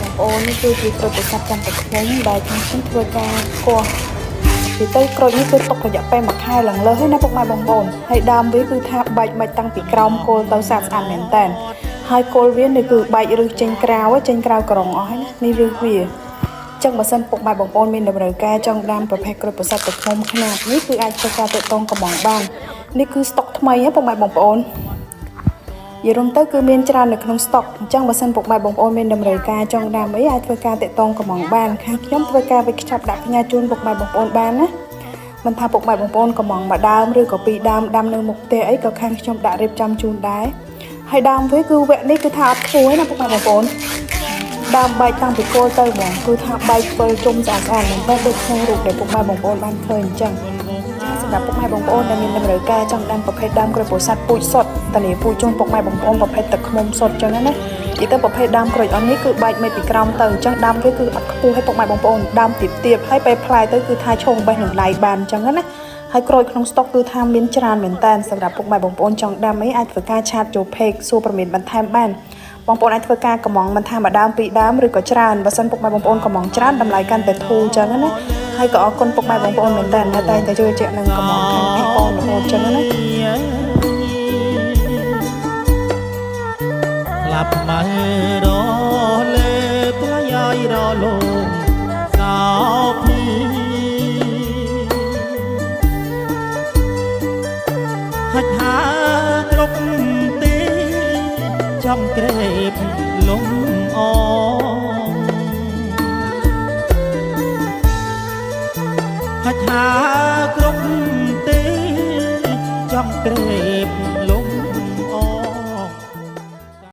បងប្អូននេះគឺជាក្រូចប្រសាទចាំតែខ្ញុំដែលខ្ញុំធ្វើការគោះពីទៅក្រូចនេះគឺទុករយៈពេល1ខែឡើងលើហើយណាពុកម៉ែបងប្អូនហើយដើមវាគឺថាបែកមិនតាំងពីក្រោមគល់ទៅស្អាតមែនតើហើយគល់វានេះគឺបែកឫសចេញក្រៅក្រងអស់ហើយណានេះឫសវាចឹងបើសិនពុកម៉ែបងប្អូនមានតម្រូវការចង់ដាំប្រភេទក្រូចប្រសាទទឹកឃ្មុំខ្នាតនេះគឺអាចធ្វើការទាក់ទងកំងបាននេះគឺស្តុកថ្មីហ៎ពុកម៉ែបងប្អូនយល់ទៅគឺមានច្រើននៅក្នុងស្តុកអញ្ចឹងបើសិនពុកម៉ែបងប្អូនមានតម្រូវការចង់ដាំអីអាចធ្វើការតាក់ទងកំងបានខាងខ្ញុំធ្វើការវិខ្ចាប់ដាក់ផ្ញើជូនពុកម៉ែបងប្អូនបានណាមិនថាពុកម៉ែបងប្អូនកំងមួយដើមឬក៏ពីរដើមដាំនៅមុខផ្ទះអីក៏ខាងខ្ញុំដាក់រៀបចំជូនដែរហើយដើមវាគឺវគ្គនេះគឺថាអត់ធូរទេណាពុកម៉ែបងប្អូនដើមបែកតាំងពីគល់ទៅហ្មងគឺថាបែកពេលជុំស្អាតមែនតើដូចក្នុងរូបដែលពុកម៉ែបងប្អូនបានឃើញអញ្ចឹងសម្រាប់ពុកម៉ែបងប្អូនដែលមានតម្រូវការចង់ដាំប្រភេទដើមក្រូចប្រសាទពូជសុទ្ធតលាពូជជូនពុកម៉ែបងប្អូនប្រភេទទឹកឃ្មុំសុទ្ធអញ្ចឹងណានិយាយទៅប្រភេទដើមក្រូចអននេះគឺបែកមិនពីក្រោមទៅអញ្ចឹងដើមវាគឺអត់ខ្ពស់ឲ្យពុកម៉ែបងប្អូនដើមទាបហើយពេលផ្លែទៅគឺថាឈងបេះនឹងដៃបានអញ្ចឹងណាហើយក្រូចក្នុងស្តុកគឺថាមានច្រើនមែនតើសម្រាប់ពុកម៉ែបងប្អូនចង់ដាំអីអាចធ្វើការឆាតចូល page សួរប្រមានបន្ថែមបានបងប្អូនអាចធ្វើការកំងមិនថាមួយដើមពីរដើមឬក៏ច្រើនបើសិនពុកម៉ែបងប្អូនកំងច្រើនតម្លៃកាន់តែធូរអញ្ចឹងណាហើយក៏អរគុណពុកម៉ែបងប្អូនមែនតើតែជឿជាក់នឹងកំងខាងបងប្អូនរហូតអញ្ចឹងណាក្លាប់មករលេទួយាយរលងសោភីហិចហាគ្រប់ទីចំក្រេបលំអហិចហាគ្រប់ទីចំក្រេប